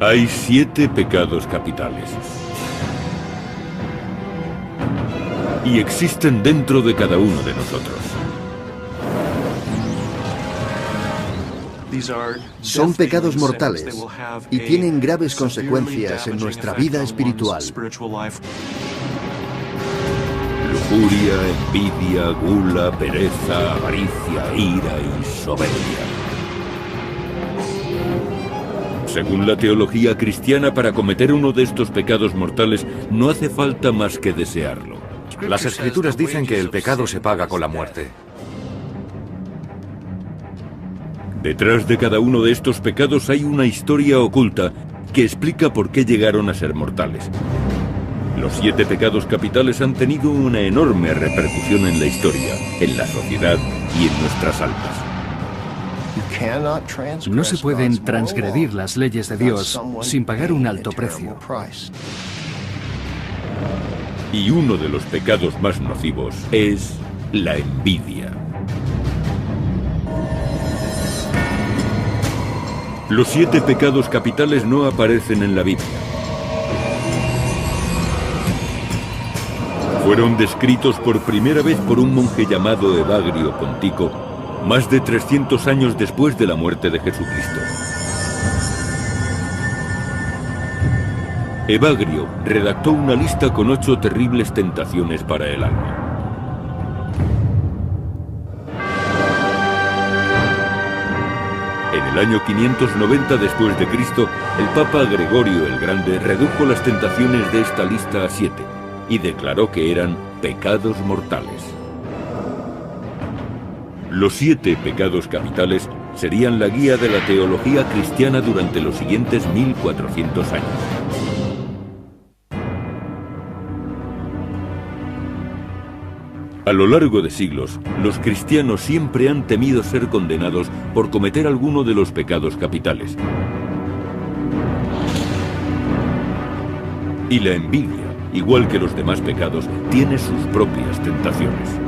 Hay 7 pecados capitales. Y existen dentro de cada uno de nosotros. Son pecados mortales y tienen graves consecuencias en nuestra vida espiritual. Lujuria, envidia, gula, pereza, avaricia, ira y soberbia. Según la teología cristiana, para cometer uno de estos pecados mortales no hace falta más que desearlo. Las Escrituras dicen que el pecado se paga con la muerte. Detrás de cada uno de estos pecados hay una historia oculta que explica por qué llegaron a ser mortales. Los 7 pecados capitales han tenido una enorme repercusión en la historia, en la sociedad y en nuestras almas. No se pueden transgredir las leyes de Dios sin pagar un alto precio. Y uno de los pecados más nocivos es la envidia. Los 7 pecados capitales no aparecen en la Biblia. Fueron descritos por primera vez por un monje llamado Evagrio Pontico, más de 300 años después de la muerte de Jesucristo. Evagrio redactó una lista con 8 terribles tentaciones para el alma. En el año 590 después de Cristo, el Papa Gregorio el Grande redujo las tentaciones de esta lista a 7 y declaró que eran pecados mortales. Los 7 pecados capitales serían la guía de la teología cristiana durante los siguientes 1400 años. A lo largo de siglos, los cristianos siempre han temido ser condenados por cometer alguno de los pecados capitales. Y la envidia, igual que los demás pecados, tiene sus propias tentaciones.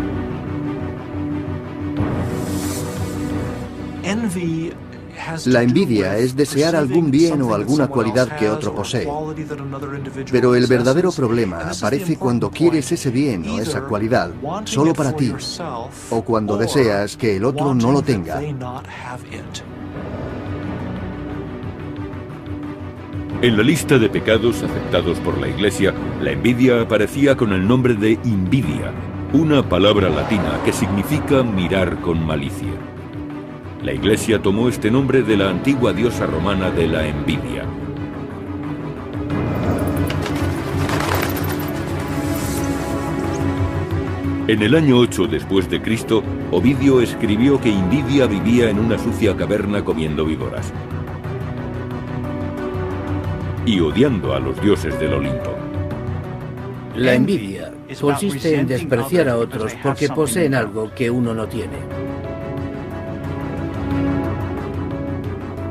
La envidia es desear algún bien o alguna cualidad que otro posee. Pero el verdadero problema aparece cuando quieres ese bien o esa cualidad solo para ti, o cuando deseas que el otro no lo tenga. En la lista de pecados aceptados por la Iglesia, la envidia aparecía con el nombre de invidia, una palabra latina que significa mirar con malicia. La Iglesia tomó este nombre de la antigua diosa romana de la envidia. En el año 8 después de Cristo, Ovidio escribió que Invidia vivía en una sucia caverna comiendo víboras y odiando a los dioses del Olimpo. La envidia consiste en despreciar a otros porque poseen algo que uno no tiene.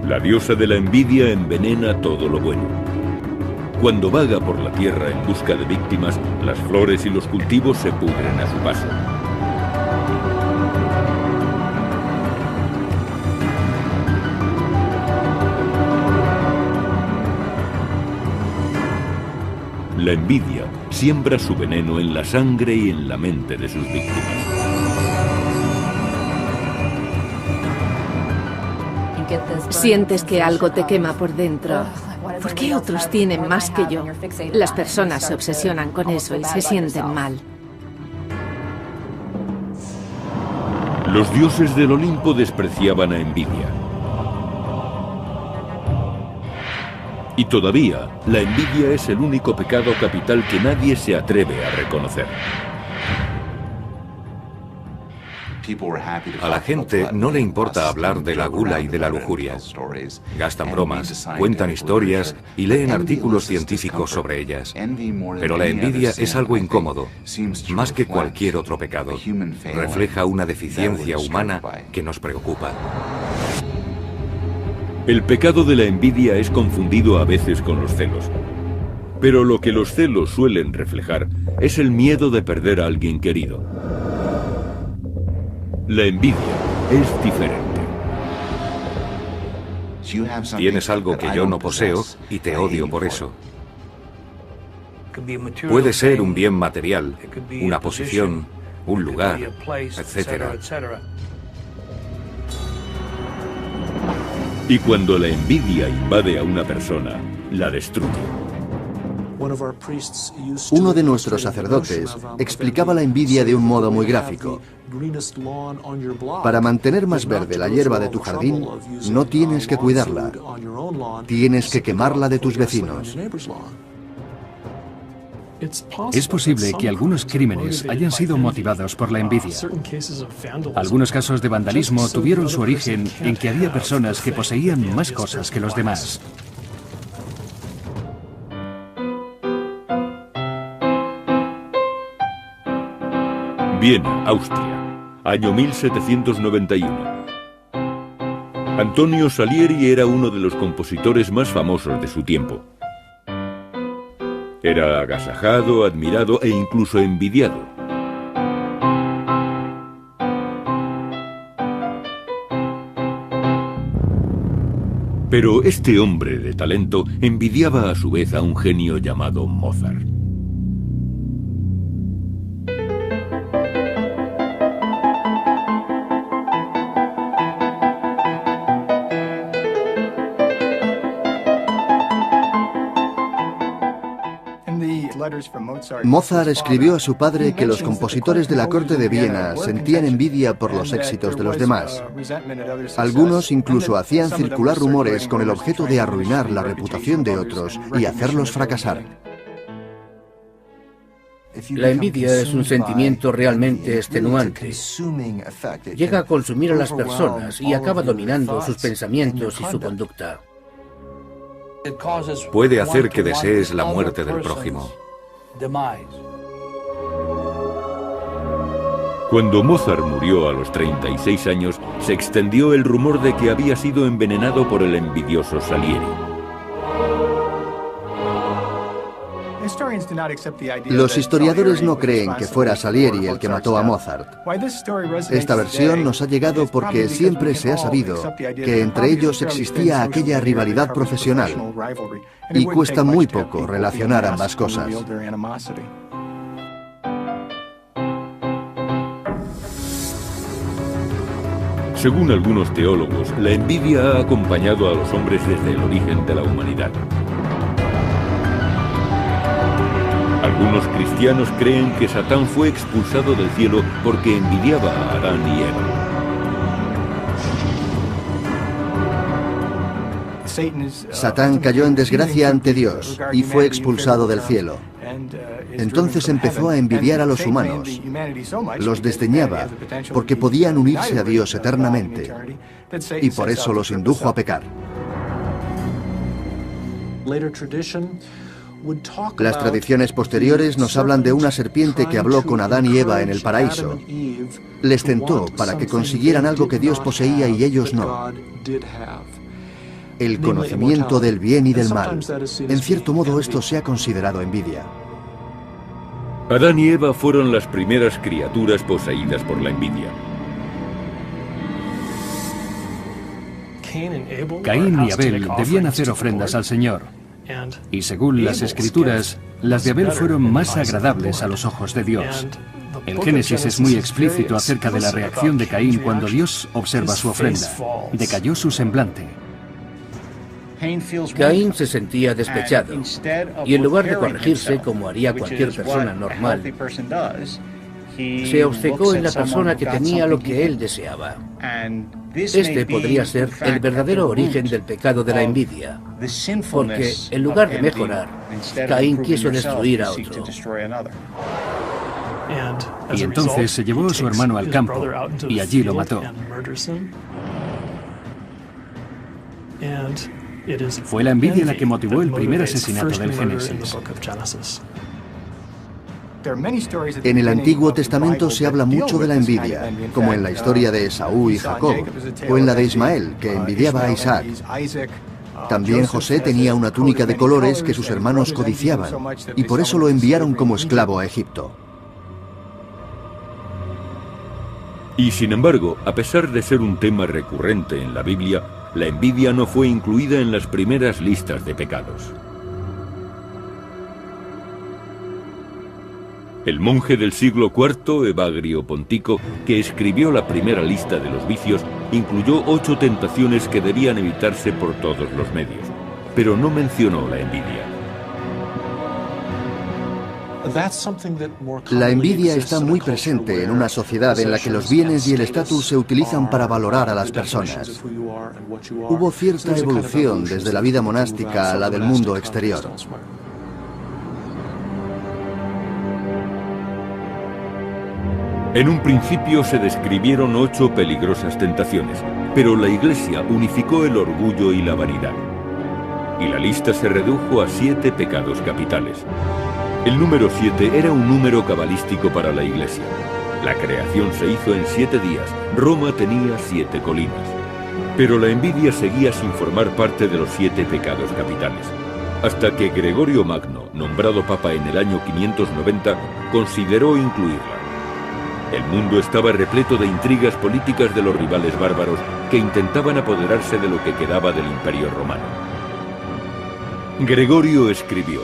La diosa de la envidia envenena todo lo bueno. Cuando vaga por la tierra en busca de víctimas, las flores y los cultivos se pudren a su paso. La envidia siembra su veneno en la sangre y en la mente de sus víctimas. Sientes que algo te quema por dentro. ¿Por qué otros tienen más que yo? Las personas se obsesionan con eso y se sienten mal. Los dioses del Olimpo despreciaban a Envidia. Y todavía, la envidia es el único pecado capital que nadie se atreve a reconocer. A la gente no le importa hablar de la gula y de la lujuria. Gastan bromas, cuentan historias y leen artículos científicos sobre ellas. Pero la envidia es algo incómodo, más que cualquier otro pecado. Refleja una deficiencia humana que nos preocupa. El pecado de la envidia es confundido a veces con los celos. Pero lo que los celos suelen reflejar es el miedo de perder a alguien querido. La envidia es diferente. Tienes algo que yo no poseo y te odio por eso. Puede ser un bien material, una posición, un lugar, etc. Y cuando la envidia invade a una persona, la destruye. Uno de nuestros sacerdotes explicaba la envidia de un modo muy gráfico. Para mantener más verde la hierba de tu jardín, no tienes que cuidarla, tienes que quemarla de tus vecinos. Es posible que algunos crímenes hayan sido motivados por la envidia. Algunos casos de vandalismo tuvieron su origen en que había personas que poseían más cosas que los demás. Viena, Austria, año 1791. Antonio Salieri era uno de los compositores más famosos de su tiempo. Era agasajado, admirado e incluso envidiado. Pero este hombre de talento envidiaba a su vez a un genio llamado Mozart. Mozart escribió a su padre que los compositores de la corte de Viena sentían envidia por los éxitos de los demás. Algunos incluso hacían circular rumores con el objeto de arruinar la reputación de otros y hacerlos fracasar. La envidia es un sentimiento realmente extenuante. Llega a consumir a las personas y acaba dominando sus pensamientos y su conducta. Puede hacer que desees la muerte del prójimo. Cuando Mozart murió a los 36 años, se extendió el rumor de que había sido envenenado por el envidioso Salieri. Los historiadores no creen que fuera Salieri el que mató a Mozart. Esta versión nos ha llegado porque siempre se ha sabido que entre ellos existía aquella rivalidad profesional y cuesta muy poco relacionar ambas cosas. Según algunos teólogos, la envidia ha acompañado a los hombres desde el origen de la humanidad. Algunos cristianos creen que Satán fue expulsado del cielo porque envidiaba a Adán y Eva. Satán cayó en desgracia ante Dios y fue expulsado del cielo. Entonces empezó a envidiar a los humanos. Los desdeñaba porque podían unirse a Dios eternamente y por eso los indujo a pecar. Las tradiciones posteriores nos hablan de una serpiente que habló con Adán y Eva en el paraíso. Les tentó para que consiguieran algo que Dios poseía y ellos no: el conocimiento del bien y del mal. En cierto modo, esto se ha considerado envidia. Adán y Eva fueron las primeras criaturas poseídas por la envidia. Caín y Abel debían hacer ofrendas al Señor. Y según las Escrituras, las de Abel fueron más agradables a los ojos de Dios. El Génesis es muy explícito acerca de la reacción de Caín cuando Dios observa su ofrenda. Decayó su semblante. Caín se sentía despechado y en lugar de corregirse como haría cualquier persona normal, se obcecó en la persona que tenía lo que él deseaba. Este podría ser el verdadero origen del pecado de la envidia, porque en lugar de mejorar, Caín quiso destruir a otro. Y entonces se llevó a su hermano al campo y allí lo mató. Fue la envidia la que motivó el primer asesinato del Génesis. En el Antiguo Testamento se habla mucho de la envidia, como en la historia de Esaú y Jacob, o en la de Ismael, que envidiaba a Isaac. También José tenía una túnica de colores que sus hermanos codiciaban, y por eso lo enviaron como esclavo a Egipto. Y sin embargo, a pesar de ser un tema recurrente en la Biblia, la envidia no fue incluida en las primeras listas de pecados. El monje del siglo IV, Evagrio Pontico, que escribió la primera lista de los vicios, incluyó 8 tentaciones que debían evitarse por todos los medios, pero no mencionó la envidia. La envidia está muy presente en una sociedad en la que los bienes y el estatus se utilizan para valorar a las personas. Hubo cierta evolución desde la vida monástica a la del mundo exterior. En un principio se describieron 8 peligrosas tentaciones, pero la Iglesia unificó el orgullo y la vanidad. Y la lista se redujo a 7 pecados capitales. El número 7 era un número cabalístico para la Iglesia. La creación se hizo en 7 días. Roma tenía 7 colinas. Pero la envidia seguía sin formar parte de los 7 pecados capitales. Hasta que Gregorio Magno, nombrado papa en el año 590, consideró incluirla. El mundo estaba repleto de intrigas políticas de los rivales bárbaros que intentaban apoderarse de lo que quedaba del Imperio Romano. Gregorio escribió: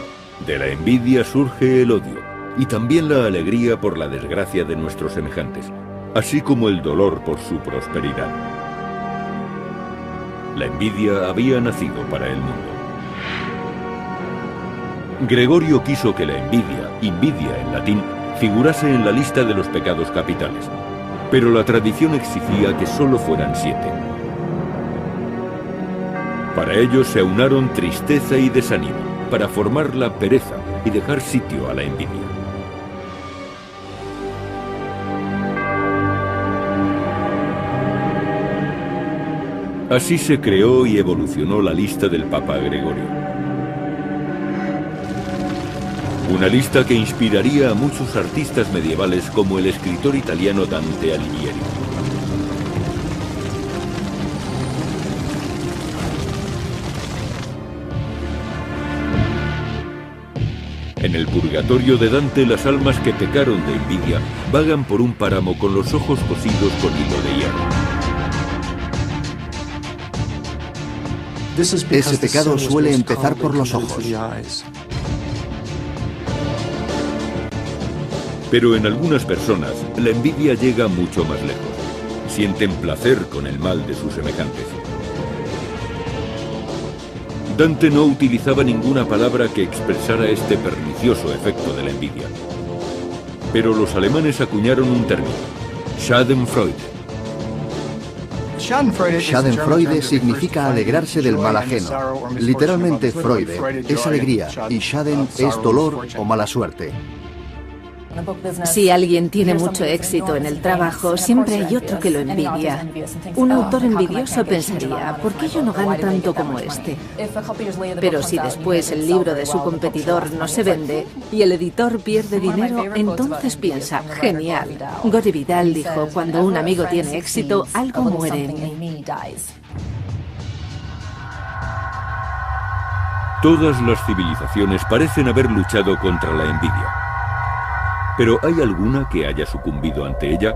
de la envidia surge el odio, y también la alegría por la desgracia de nuestros semejantes, así como el dolor por su prosperidad. La envidia había nacido para el mundo. Gregorio quiso que la envidia, invidia en latín, figurase en la lista de los pecados capitales, pero la tradición exigía que solo fueran 7. Para ello se aunaron tristeza y desánimo, para formar la pereza y dejar sitio a la envidia. Así se creó y evolucionó la lista del Papa Gregorio. Una lista que inspiraría a muchos artistas medievales como el escritor italiano Dante Alighieri. En el purgatorio de Dante, las almas que pecaron de envidia vagan por un páramo con los ojos cosidos con hilo de hierro. Ese pecado suele empezar por los ojos. Pero en algunas personas, la envidia llega mucho más lejos. Sienten placer con el mal de sus semejantes. Dante no utilizaba ninguna palabra que expresara este pernicioso efecto de la envidia. Pero los alemanes acuñaron un término: Schadenfreude. Schadenfreude significa alegrarse del mal ajeno. Literalmente, Freude es alegría y Schaden es dolor o mala suerte. Si alguien tiene mucho éxito en el trabajo, siempre hay otro que lo envidia. Un autor envidioso pensaría: ¿por qué yo no gano tanto como este? Pero si después el libro de su competidor no se vende y el editor pierde dinero, entonces piensa: genial. Gore Vidal dijo: cuando un amigo tiene éxito, algo muere en mí. Todas las civilizaciones parecen haber luchado contra la envidia. ¿Pero hay alguna que haya sucumbido ante ella?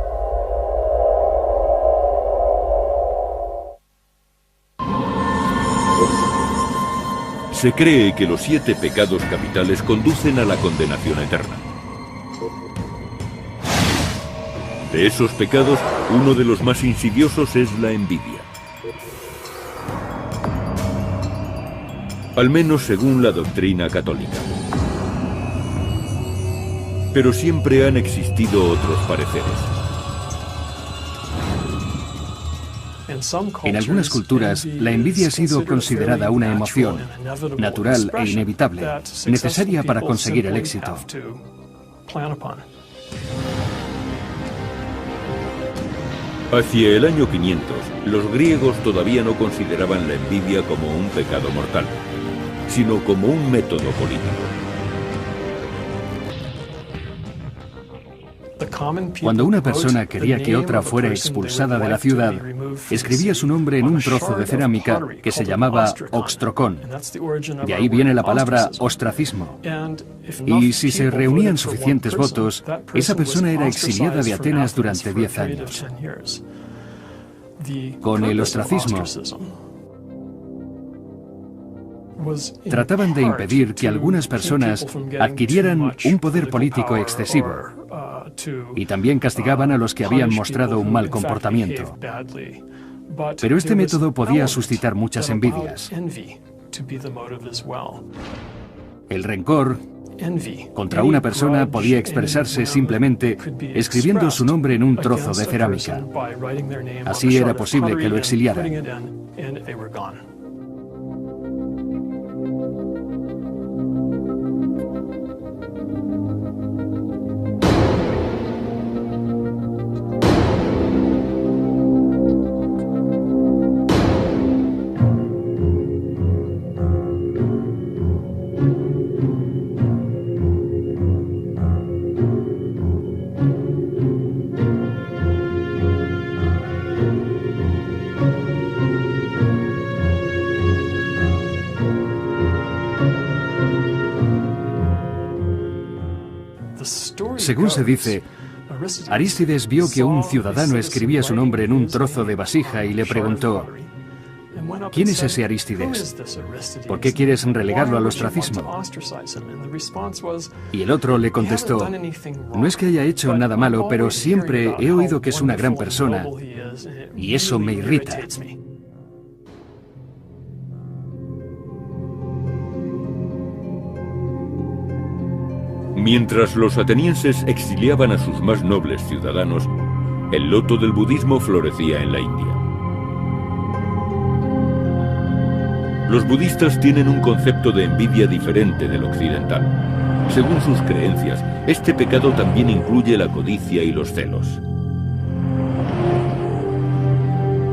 Se cree que los 7 pecados capitales conducen a la condenación eterna. De esos pecados, uno de los más insidiosos es la envidia. Al menos según la doctrina católica. Pero siempre han existido otros pareceres. En algunas culturas, la envidia ha sido considerada una emoción, natural e inevitable, necesaria para conseguir el éxito. Hacia el año 500, los griegos todavía no consideraban la envidia como un pecado mortal, sino como un método político. Cuando una persona quería que otra fuera expulsada de la ciudad, escribía su nombre en un trozo de cerámica que se llamaba oxtrocón. De ahí viene la palabra ostracismo. Y si se reunían suficientes votos, esa persona era exiliada de Atenas durante 10 años. Con el ostracismo, Trataban de impedir que algunas personas adquirieran un poder político excesivo y también castigaban a los que habían mostrado un mal comportamiento. Pero este método podía suscitar muchas envidias. El rencor contra una persona podía expresarse simplemente escribiendo su nombre en un trozo de cerámica. Así era posible que lo exiliaran. Según se dice, Arístides vio que un ciudadano escribía su nombre en un trozo de vasija y le preguntó: ¿quién es ese Arístides? ¿Por qué quieres relegarlo al ostracismo? Y el otro le contestó: no es que haya hecho nada malo, pero siempre he oído que es una gran persona y eso me irrita. Mientras los atenienses exiliaban a sus más nobles ciudadanos, el loto del budismo florecía en la India. Los budistas tienen un concepto de envidia diferente del occidental. Según sus creencias, este pecado también incluye la codicia y los celos.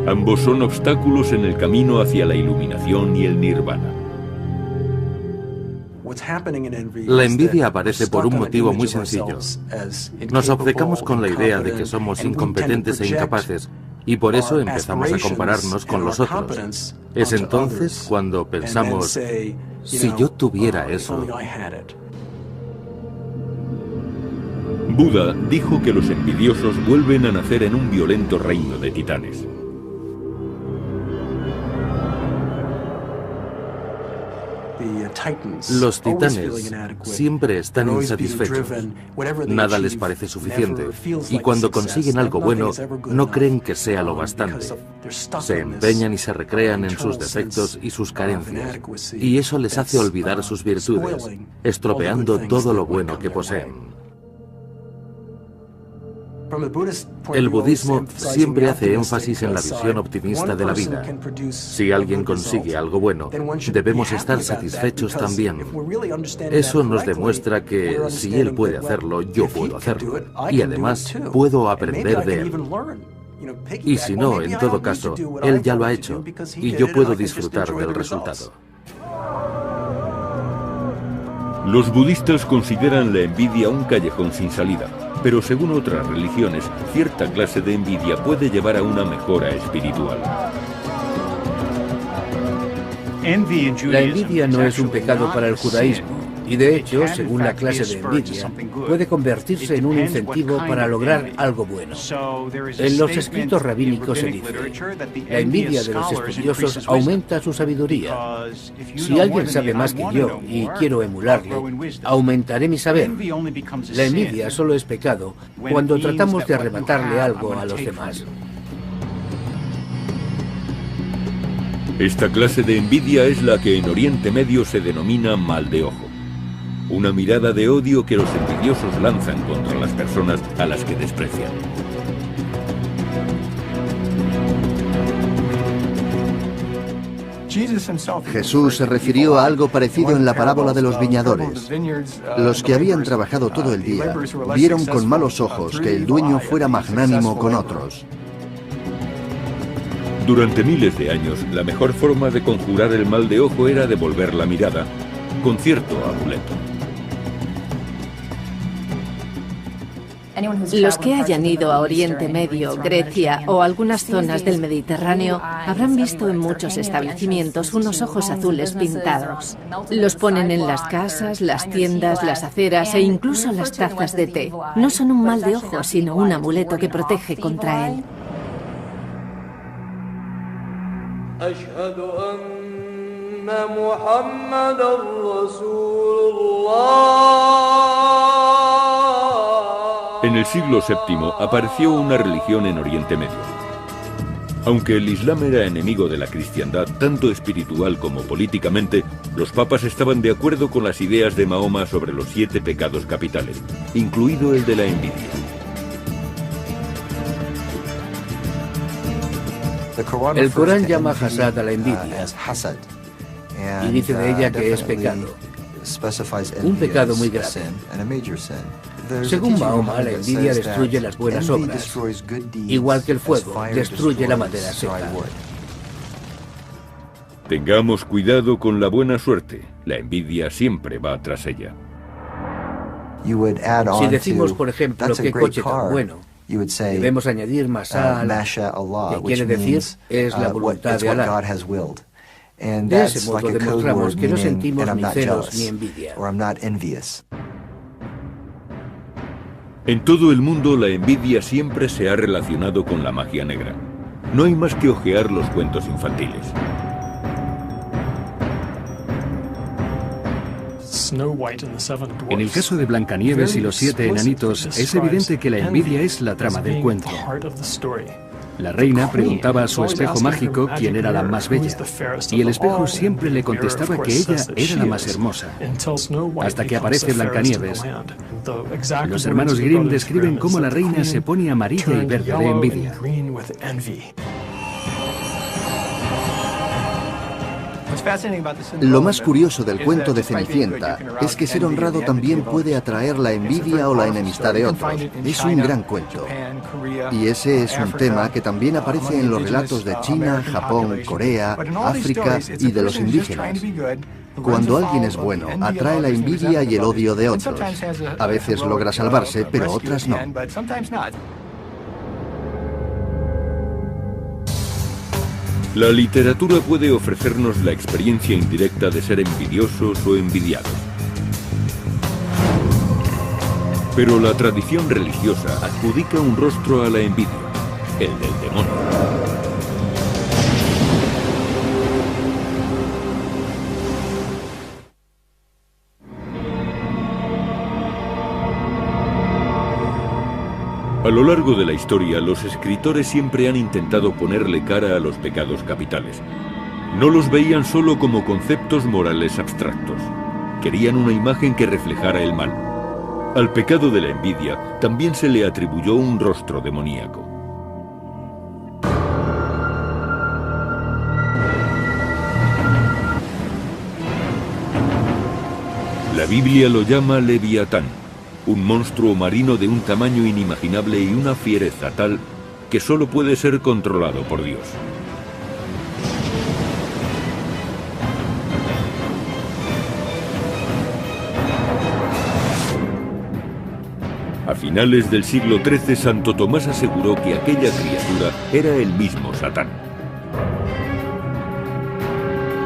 Ambos son obstáculos en el camino hacia la iluminación y el nirvana. La envidia aparece por un motivo muy sencillo. Nos obcecamos con la idea de que somos incompetentes e incapaces, y por eso empezamos a compararnos con los otros. Es entonces cuando pensamos: si yo tuviera eso. Buda dijo que los envidiosos vuelven a nacer en un violento reino de titanes. Los titanes siempre están insatisfechos. Nada les parece suficiente. Y cuando consiguen algo bueno, no creen que sea lo bastante. Se empeñan y se recrean en sus defectos y sus carencias. Y eso les hace olvidar sus virtudes, estropeando todo lo bueno que poseen. El budismo siempre hace énfasis en la visión optimista de la vida. Si alguien consigue algo bueno, debemos estar satisfechos también. Eso nos demuestra que si él puede hacerlo, yo puedo hacerlo. Y además, puedo aprender de él. Y si no, en todo caso, él ya lo ha hecho y yo puedo disfrutar del resultado. Los budistas consideran la envidia un callejón sin salida, pero según otras religiones, cierta clase de envidia puede llevar a una mejora espiritual. La envidia no es un pecado para el judaísmo, y de hecho, según la clase de envidia, puede convertirse en un incentivo para lograr algo bueno. En los escritos rabínicos se dice: la envidia de los estudiosos aumenta su sabiduría. Si alguien sabe más que yo y quiero emularle, aumentaré mi saber. La envidia solo es pecado cuando tratamos de arrebatarle algo a los demás. Esta clase de envidia es la que en Oriente Medio se denomina mal de ojo. Una mirada de odio que los envidiosos lanzan contra las personas a las que desprecian. Jesús se refirió a algo parecido en la parábola de los viñadores. Los que habían trabajado todo el día vieron con malos ojos que el dueño fuera magnánimo con otros. Durante miles de años, la mejor forma de conjurar el mal de ojo era devolver la mirada, con cierto amuleto. Los que hayan ido a Oriente Medio, Grecia o algunas zonas del Mediterráneo habrán visto en muchos establecimientos unos ojos azules pintados. Los ponen en las casas, las tiendas, las aceras e incluso las tazas de té. No son un mal de ojo, sino un amuleto que protege contra él. En el siglo VII apareció una religión en Oriente Medio. Aunque el Islam era enemigo de la cristiandad, tanto espiritual como políticamente, los papas estaban de acuerdo con las ideas de Mahoma sobre los 7 pecados capitales, incluido el de la envidia. El Corán llama hasad a la envidia y dice de ella que es pecado, un pecado muy grave. Según Mahoma, la envidia destruye las buenas obras, igual que el fuego destruye la madera seca. Tengamos cuidado con la buena suerte, la envidia siempre va tras ella. Si decimos, por ejemplo, qué coche tan bueno, debemos añadir masha Allah, que quiere decir es la voluntad de Alá. De ese modo demostramos que no sentimos ni celos ni envidia. En todo el mundo la envidia siempre se ha relacionado con la magia negra. No hay más que hojear los cuentos infantiles. En el caso de Blancanieves y los 7 enanitos, es evidente que la envidia es la trama del cuento. La reina preguntaba a su espejo mágico quién era la más bella, y el espejo siempre le contestaba que ella era la más hermosa, hasta que aparece Blancanieves. Los hermanos Grimm describen cómo la reina se pone amarilla y verde de envidia. Lo más curioso del cuento de Cenicienta es que ser honrado también puede atraer la envidia o la enemistad de otros. Es un gran cuento. Y ese es un tema que también aparece en los relatos de China, Japón, Corea, África y de los indígenas. Cuando alguien es bueno, atrae la envidia y el odio de otros. A veces logra salvarse, pero otras no. La literatura puede ofrecernos la experiencia indirecta de ser envidiosos o envidiados. Pero la tradición religiosa adjudica un rostro a la envidia, el del demonio. A lo largo de la historia, los escritores siempre han intentado ponerle cara a los pecados capitales. No los veían solo como conceptos morales abstractos. Querían una imagen que reflejara el mal. Al pecado de la envidia también se le atribuyó un rostro demoníaco. La Biblia lo llama Leviatán, un monstruo marino de un tamaño inimaginable y una fiereza tal que solo puede ser controlado por Dios. A finales del siglo XIII, Santo Tomás aseguró que aquella criatura era el mismo Satán.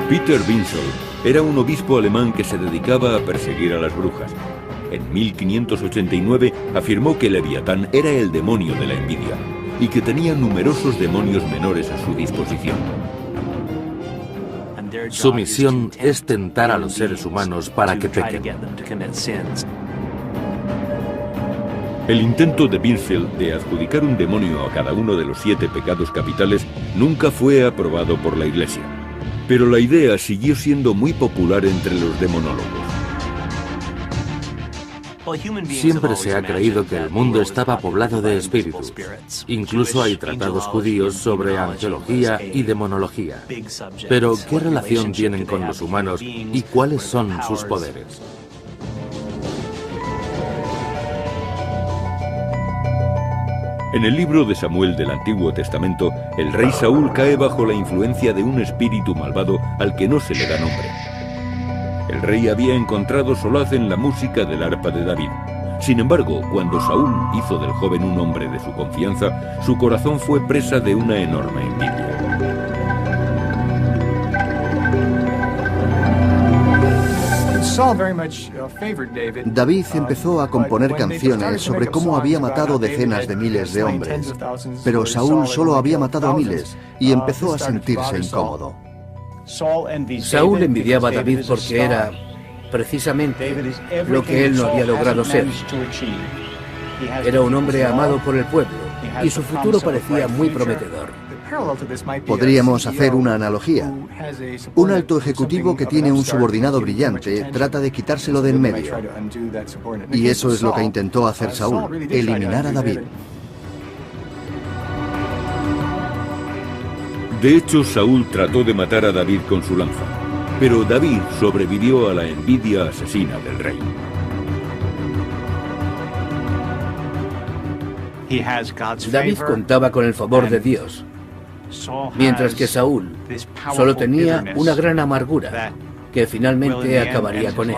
Peter Winsel era un obispo alemán que se dedicaba a perseguir a las brujas. En 1589 afirmó que Leviatán era el demonio de la envidia y que tenía numerosos demonios menores a su disposición. Su misión es tentar a los seres humanos para que pequen. El intento de Winsel de adjudicar un demonio a cada uno de los 7 pecados capitales nunca fue aprobado por la Iglesia, pero la idea siguió siendo muy popular entre los demonólogos. Siempre se ha creído que el mundo estaba poblado de espíritus. Incluso hay tratados judíos sobre angelología y demonología. Pero, ¿qué relación tienen con los humanos y cuáles son sus poderes? En el libro de Samuel del Antiguo Testamento, el rey Saúl cae bajo la influencia de un espíritu malvado al que no se le da nombre. El rey había encontrado solaz en la música del arpa de David. Sin embargo, cuando Saúl hizo del joven un hombre de su confianza, su corazón fue presa de una enorme envidia. David empezó a componer canciones sobre cómo había matado decenas de miles de hombres, pero Saúl solo había matado a miles y empezó a sentirse incómodo. Saúl envidiaba a David porque era precisamente lo que él no había logrado ser. Era un hombre amado por el pueblo y su futuro parecía muy prometedor. Podríamos hacer una analogía. Un alto ejecutivo que tiene un subordinado brillante trata de quitárselo de en medio. Y eso es lo que intentó hacer Saúl, eliminar a David. De hecho, Saúl trató de matar a David con su lanza, pero David sobrevivió a la envidia asesina del rey. David contaba con el favor de Dios, mientras que Saúl solo tenía una gran amargura que finalmente acabaría con él.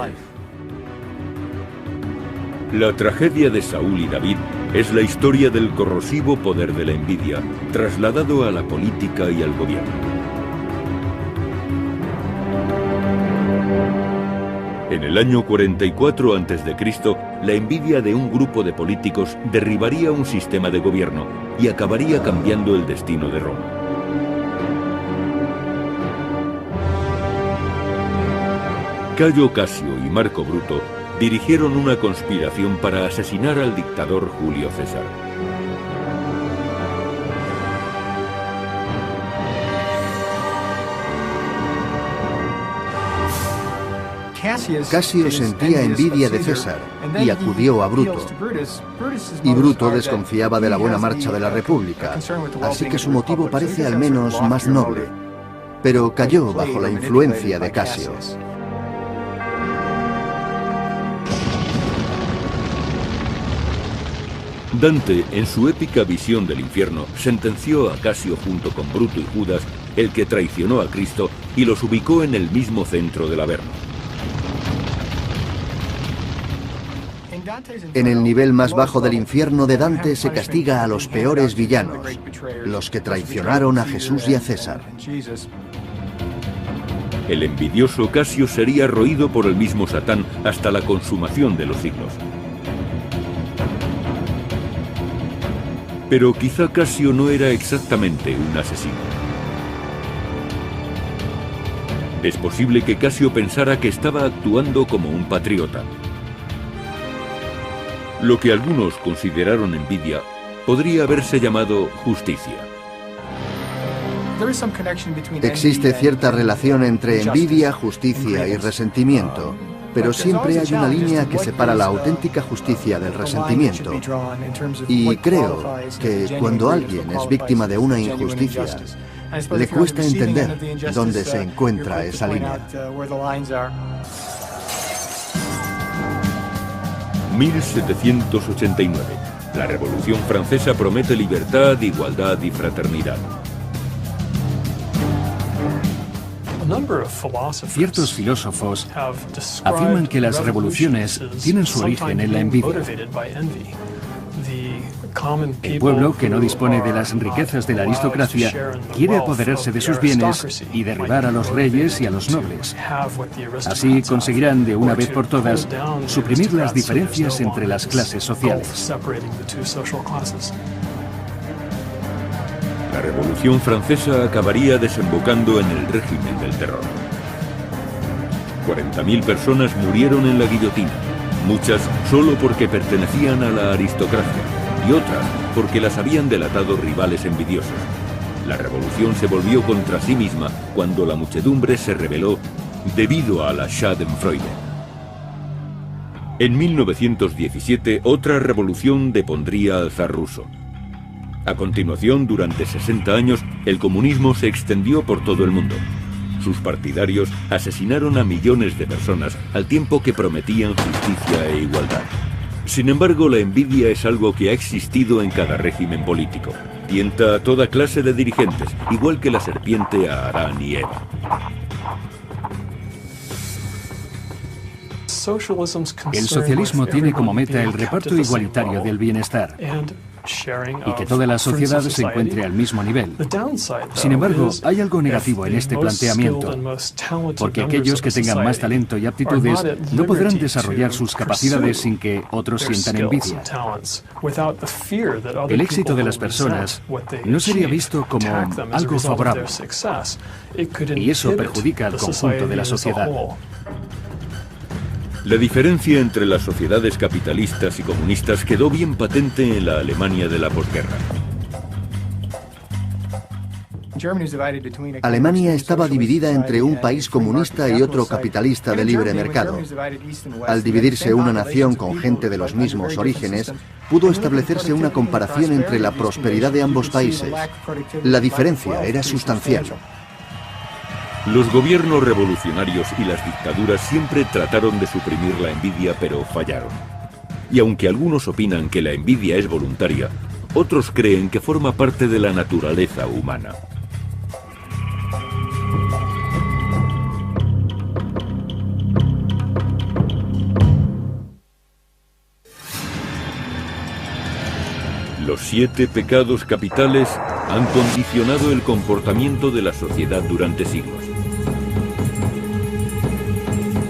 La tragedia de Saúl y David es la historia del corrosivo poder de la envidia, trasladado a la política y al gobierno. En el año 44 a.C., la envidia de un grupo de políticos derribaría un sistema de gobierno y acabaría cambiando el destino de Roma. Cayo Casio y Marco Bruto dirigieron una conspiración para asesinar al dictador Julio César. Casio sentía envidia de César y acudió a Bruto. Y Bruto desconfiaba de la buena marcha de la República, así que su motivo parece al menos más noble. Pero cayó bajo la influencia de Casio. Dante, en su épica visión del infierno, sentenció a Casio junto con Bruto y Judas, el que traicionó a Cristo, y los ubicó en el mismo centro del Averno. En el nivel más bajo del infierno de Dante se castiga a los peores villanos, los que traicionaron a Jesús y a César. El envidioso Casio sería roído por el mismo Satán hasta la consumación de los siglos. Pero quizá Casio no era exactamente un asesino. Es posible que Casio pensara que estaba actuando como un patriota. Lo que algunos consideraron envidia podría haberse llamado justicia. Existe cierta relación entre envidia, justicia y resentimiento, pero siempre hay una línea que separa la auténtica justicia del resentimiento. Y creo que cuando alguien es víctima de una injusticia, le cuesta entender dónde se encuentra esa línea. 1789. La Revolución Francesa promete libertad, igualdad y fraternidad. Ciertos filósofos afirman que las revoluciones tienen su origen en la envidia. El pueblo, que no dispone de las riquezas de la aristocracia, quiere apoderarse de sus bienes y derribar a los reyes y a los nobles. Así conseguirán de una vez por todas suprimir las diferencias entre las clases sociales. La Revolución Francesa acabaría desembocando en el régimen del terror. 40.000 personas murieron en la guillotina, muchas solo porque pertenecían a la aristocracia y otras porque las habían delatado rivales envidiosos. La revolución se volvió contra sí misma cuando la muchedumbre se rebeló debido a la Schadenfreude. En 1917, otra revolución depondría al zar ruso. A continuación, durante 60 años, el comunismo se extendió por todo el mundo. Sus partidarios asesinaron a millones de personas al tiempo que prometían justicia e igualdad. Sin embargo, la envidia es algo que ha existido en cada régimen político. Tienta a toda clase de dirigentes, igual que la serpiente a Adán y Eva. El socialismo tiene como meta el reparto igualitario del bienestar. y que toda la sociedad se encuentre al mismo nivel. Sin embargo, hay algo negativo en este planteamiento, porque aquellos que tengan más talento y aptitudes no podrán desarrollar sus capacidades sin que otros sientan envidia. El éxito de las personas no sería visto como algo favorable, y eso perjudica al conjunto de la sociedad. La diferencia entre las sociedades capitalistas y comunistas quedó bien patente en la Alemania de la posguerra. Alemania estaba dividida entre un país comunista y otro capitalista de libre mercado. Al dividirse una nación con gente de los mismos orígenes, pudo establecerse una comparación entre la prosperidad de ambos países. La diferencia era sustancial. Los gobiernos revolucionarios y las dictaduras siempre trataron de suprimir la envidia, pero fallaron. Y aunque algunos opinan que la envidia es voluntaria, otros creen que forma parte de la naturaleza humana. Los 7 pecados capitales han condicionado el comportamiento de la sociedad durante siglos.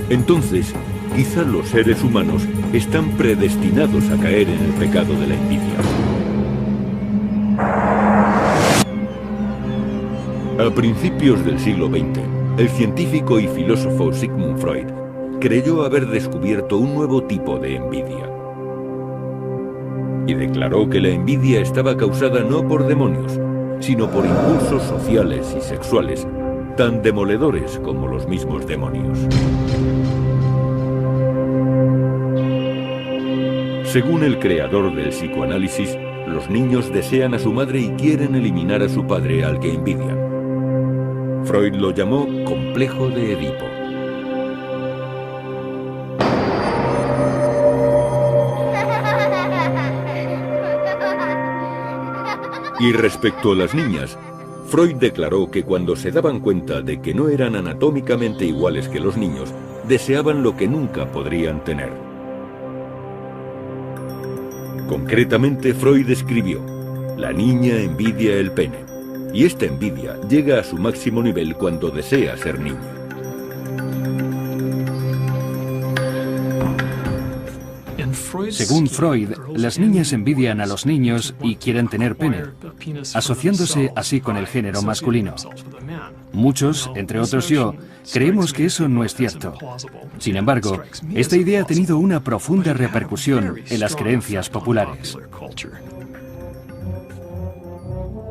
Entonces, quizá los seres humanos están predestinados a caer en el pecado de la envidia. A principios del siglo XX, el científico y filósofo Sigmund Freud creyó haber descubierto un nuevo tipo de envidia. Y declaró que la envidia estaba causada no por demonios, sino por impulsos sociales y sexuales, tan demoledores como los mismos demonios. Según el creador del psicoanálisis, los niños desean a su madre y quieren eliminar a su padre al que envidian. Freud lo llamó complejo de Edipo. Y respecto a las niñas, Freud declaró que cuando se daban cuenta de que no eran anatómicamente iguales que los niños, deseaban lo que nunca podrían tener. Concretamente, Freud escribió: la niña envidia el pene, y esta envidia llega a su máximo nivel cuando desea ser niña. Según Freud, las niñas envidian a los niños y quieren tener pene, asociándose así con el género masculino. Muchos, entre otros yo, creemos que eso no es cierto. Sin embargo, esta idea ha tenido una profunda repercusión en las creencias populares.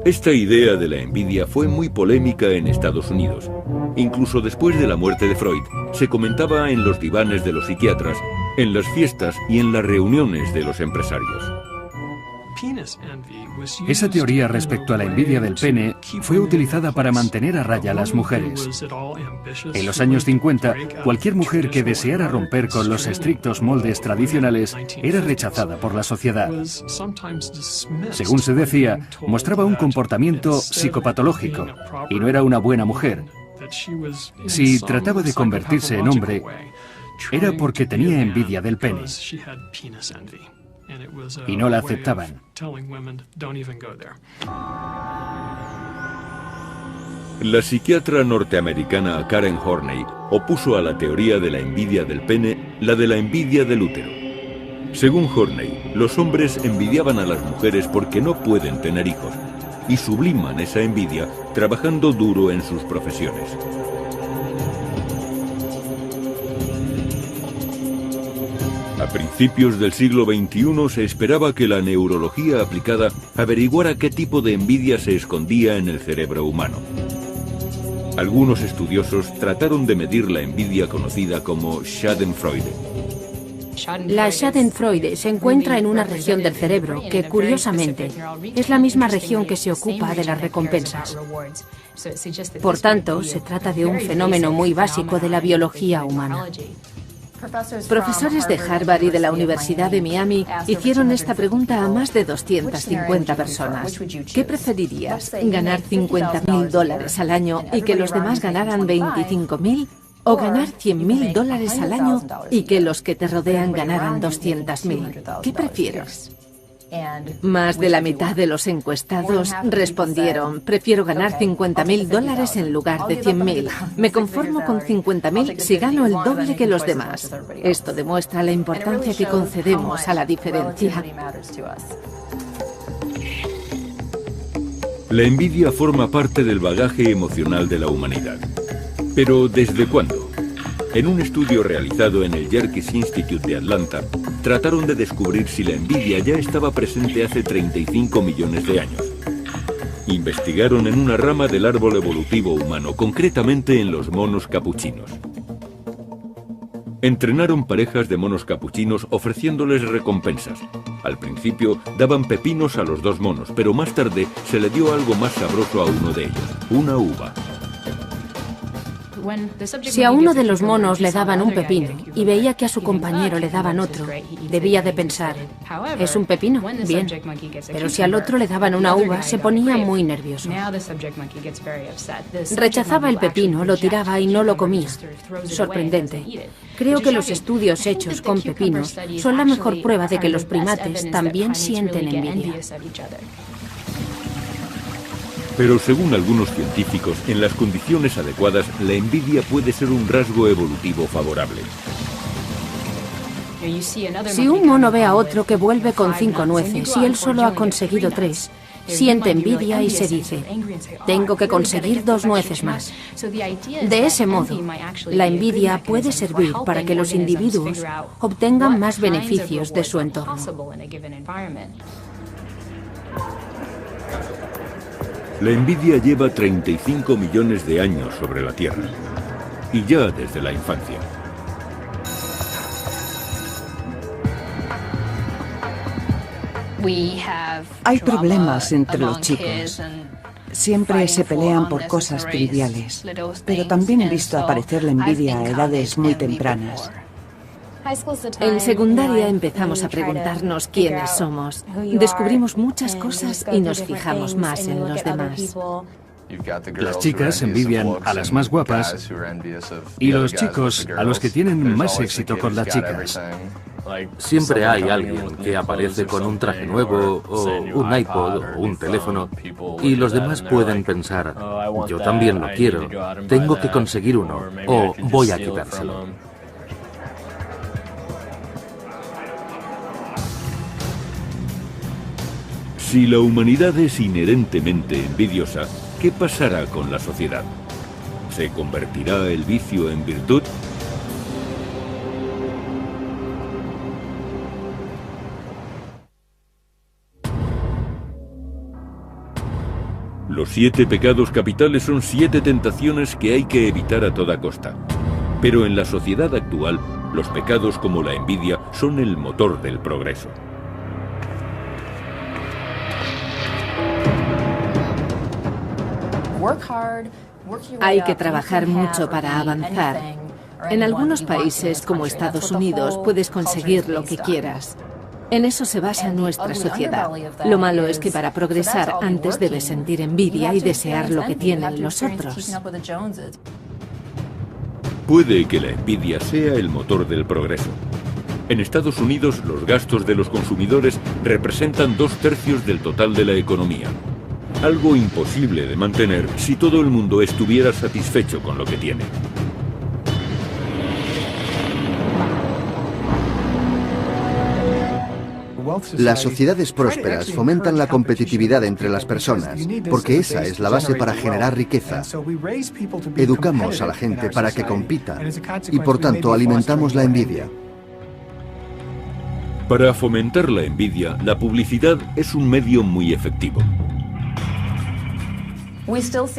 Esta idea de la envidia fue muy polémica en Estados Unidos. Incluso después de la muerte de Freud, se comentaba en los divanes de los psiquiatras, en las fiestas y en las reuniones de los empresarios. Esa teoría respecto a la envidia del pene fue utilizada para mantener a raya a las mujeres. En los años 50, cualquier mujer que deseara romper con los estrictos moldes tradicionales era rechazada por la sociedad. Según se decía, mostraba un comportamiento psicopatológico y no era una buena mujer. Si trataba de convertirse en hombre, era porque tenía envidia del pene. Y no la aceptaban. La psiquiatra norteamericana Karen Horney opuso a la teoría de la envidia del pene la de la envidia del útero. Según Horney, los hombres envidiaban a las mujeres porque no pueden tener hijos y subliman esa envidia trabajando duro en sus profesiones. A principios del siglo XXI se esperaba que la neurología aplicada averiguara qué tipo de envidia se escondía en el cerebro humano. Algunos estudiosos trataron de medir la envidia conocida como Schadenfreude. La Schadenfreude se encuentra en una región del cerebro que, curiosamente, es la misma región que se ocupa de las recompensas. Por tanto, se trata de un fenómeno muy básico de la biología humana. Profesores de Harvard y de la Universidad de Miami hicieron esta pregunta a más de 250 personas. ¿Qué preferirías? ¿Ganar $50.000 al año y que los demás ganaran $25.000? ¿O ganar $100.000 al año y que los que te rodean ganaran $200.000? ¿Qué prefieres? Más de la mitad de los encuestados respondieron: prefiero ganar $50.000 en lugar de 100.000. Me conformo con 50.000 si gano el doble que los demás. Esto demuestra la importancia que concedemos a la diferencia. La envidia forma parte del bagaje emocional de la humanidad. ¿Pero desde cuándo? En un estudio realizado en el Yerkes Institute de Atlanta, trataron de descubrir si la envidia ya estaba presente hace 35 millones de años. Investigaron en una rama del árbol evolutivo humano, concretamente en los monos capuchinos. Entrenaron parejas de monos capuchinos ofreciéndoles recompensas. Al principio daban pepinos a los dos monos, pero más tarde se le dio algo más sabroso a uno de ellos, una uva. Si a uno de los monos le daban un pepino y veía que a su compañero le daban otro, debía de pensar: ¿es un pepino? Bien. Pero si al otro le daban una uva, se ponía muy nervioso. Rechazaba el pepino, lo tiraba y no lo comía. Sorprendente. Creo que los estudios hechos con pepinos son la mejor prueba de que los primates también sienten envidia. Pero según algunos científicos, en las condiciones adecuadas, la envidia puede ser un rasgo evolutivo favorable. Si un mono ve a otro que vuelve con 5 nueces y él solo ha conseguido 3, siente envidia y se dice: tengo que conseguir 2 nueces más. De ese modo, la envidia puede servir para que los individuos obtengan más beneficios de su entorno. La envidia lleva 35 millones de años sobre la Tierra, y ya desde la infancia. Hay problemas entre los chicos. Siempre se pelean por cosas triviales, pero también he visto aparecer la envidia a edades muy tempranas. En secundaria empezamos a preguntarnos quiénes somos. Descubrimos muchas cosas y nos fijamos más en los demás. Las chicas envidian a las más guapas y los chicos a los que tienen más éxito con las chicas. Siempre hay alguien que aparece con un traje nuevo, o un iPod, o un teléfono, y los demás pueden pensar: yo también lo quiero, tengo que conseguir uno, o voy a quitárselo. Si la humanidad es inherentemente envidiosa, ¿qué pasará con la sociedad? ¿Se convertirá el vicio en virtud? Los 7 pecados capitales son 7 tentaciones que hay que evitar a toda costa. Pero en la sociedad actual, los pecados como la envidia son el motor del progreso. Hay que trabajar mucho para avanzar. En algunos países, como Estados Unidos, puedes conseguir lo que quieras. En eso se basa nuestra sociedad. Lo malo es que para progresar antes debes sentir envidia y desear lo que tienen los otros. Puede que la envidia sea el motor del progreso. En Estados Unidos, los gastos de los consumidores representan 2/3 del total de la economía. Algo imposible de mantener si todo el mundo estuviera satisfecho con lo que tiene. Las sociedades prósperas fomentan la competitividad entre las personas, porque esa es la base para generar riqueza. Educamos a la gente para que compita y, por tanto, alimentamos la envidia. Para fomentar la envidia, la publicidad es un medio muy efectivo.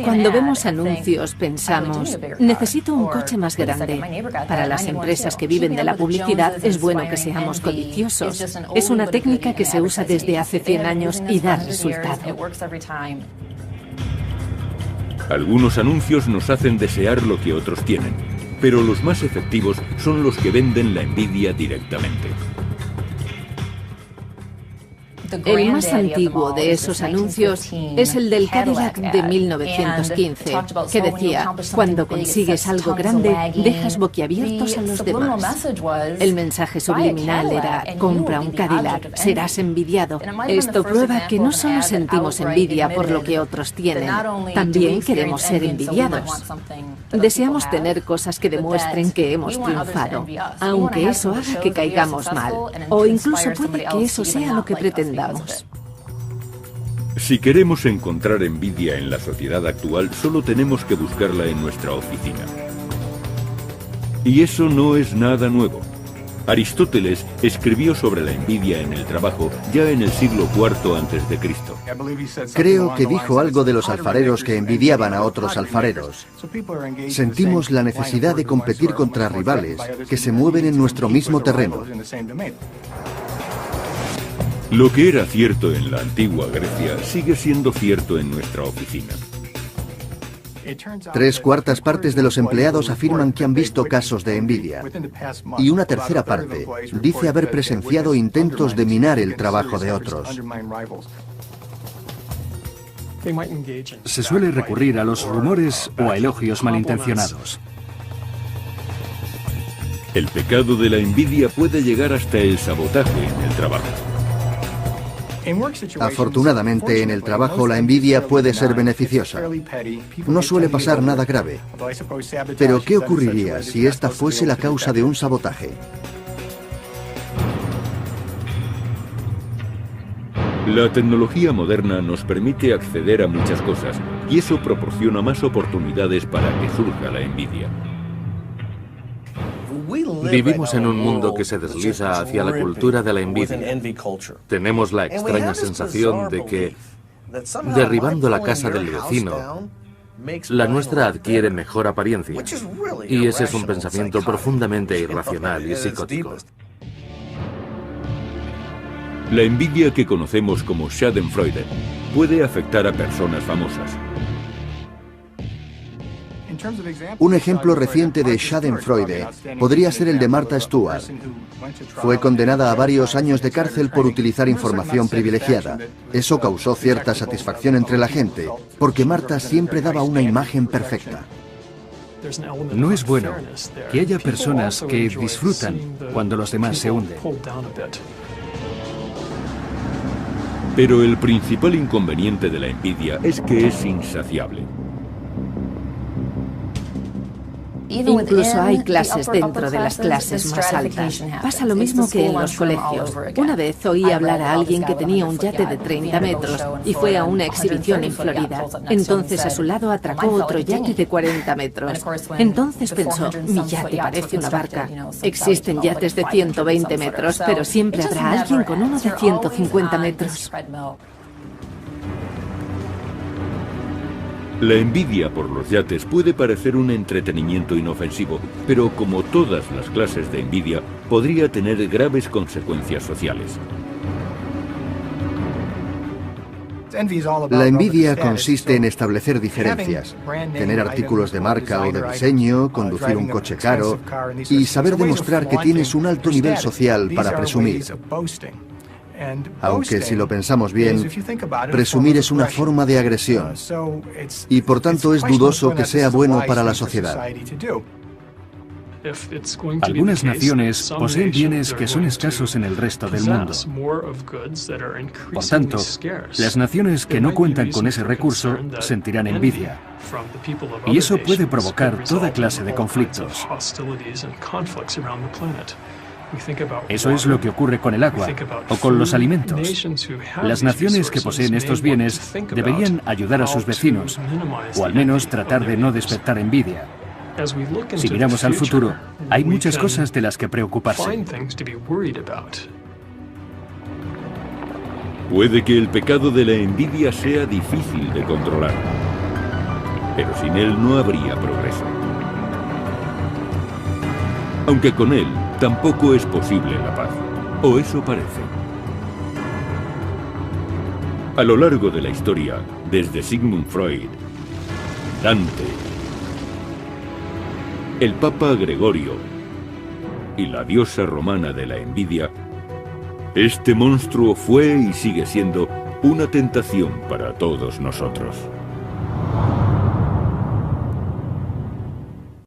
Cuando vemos anuncios pensamos: necesito un coche más grande. Para las empresas que viven de la publicidad es bueno que seamos codiciosos. Es una técnica que se usa desde hace 100 años y da resultado. Algunos anuncios nos hacen desear lo que otros tienen, pero los más efectivos son los que venden la envidia directamente. El más antiguo de esos anuncios es el del Cadillac de 1915, que decía: cuando consigues algo grande, dejas boquiabiertos a los demás. El mensaje subliminal era: compra un Cadillac, serás envidiado. Esto prueba que no solo sentimos envidia por lo que otros tienen, también queremos ser envidiados. Deseamos tener cosas que demuestren que hemos triunfado, aunque eso haga que caigamos mal, o incluso puede que eso sea lo que pretendamos. Si queremos encontrar envidia en la sociedad actual, solo tenemos que buscarla en nuestra oficina. Y eso no es nada nuevo. Aristóteles escribió sobre la envidia en el trabajo ya en el siglo IV a.C. Creo que dijo algo de los alfareros que envidiaban a otros alfareros. Sentimos la necesidad de competir contra rivales que se mueven en nuestro mismo terreno. Lo que era cierto en la antigua Grecia sigue siendo cierto en nuestra oficina. 3/4 partes de los empleados afirman que han visto casos de envidia, y una tercera parte dice haber presenciado intentos de minar el trabajo de otros. Se suele recurrir a los rumores o a elogios malintencionados. El pecado de la envidia puede llegar hasta el sabotaje en el trabajo. Afortunadamente, en el trabajo la envidia puede ser beneficiosa. No suele pasar nada grave. Pero ¿qué ocurriría si esta fuese la causa de un sabotaje? La tecnología moderna nos permite acceder a muchas cosas, y eso proporciona más oportunidades para que surja la envidia. Vivimos en un mundo que se desliza hacia la cultura de la envidia. Tenemos la extraña sensación de que, derribando la casa del vecino, la nuestra adquiere mejor apariencia. Y ese es un pensamiento profundamente irracional y psicótico. La envidia que conocemos como Schadenfreude puede afectar a personas famosas. Un ejemplo reciente de Schadenfreude podría ser el de Martha Stewart. Fue condenada a varios años de cárcel por utilizar información privilegiada. Eso causó cierta satisfacción entre la gente, porque Martha siempre daba una imagen perfecta. No es bueno que haya personas que disfrutan cuando los demás se hunden. Pero el principal inconveniente de la envidia es que es insaciable. Incluso hay clases dentro de las clases más altas. Pasa lo mismo que en los colegios. Una vez oí hablar a alguien que tenía un yate de 30 metros y fue a una exhibición en Florida. Entonces a su lado atracó otro yate de 40 metros. Entonces pensó: mi yate parece una barca. Existen yates de 120 metros, pero siempre habrá alguien con uno de 150 metros. La envidia por los yates puede parecer un entretenimiento inofensivo, pero como todas las clases de envidia, podría tener graves consecuencias sociales. La envidia consiste en establecer diferencias, tener artículos de marca o de diseño, conducir un coche caro y saber demostrar que tienes un alto nivel social para presumir. Aunque si lo pensamos bien, presumir es una forma de agresión y por tanto es dudoso que sea bueno para la sociedad. Algunas naciones poseen bienes que son escasos en el resto del mundo. Por tanto, las naciones que no cuentan con ese recurso sentirán envidia. Y eso puede provocar toda clase de conflictos. Eso es lo que ocurre con el agua o con los alimentos. Las naciones que poseen estos bienes deberían ayudar a sus vecinos, o al menos tratar de no despertar envidia. Si miramos al futuro, hay muchas cosas de las que preocuparse. Puede que el pecado de la envidia sea difícil de controlar, pero sin él no habría progreso. Aunque con él tampoco es posible la paz, o eso parece. A lo largo de la historia, desde Sigmund Freud, Dante, el Papa Gregorio y la diosa romana de la envidia, Este monstruo fue y sigue siendo una tentación para todos nosotros.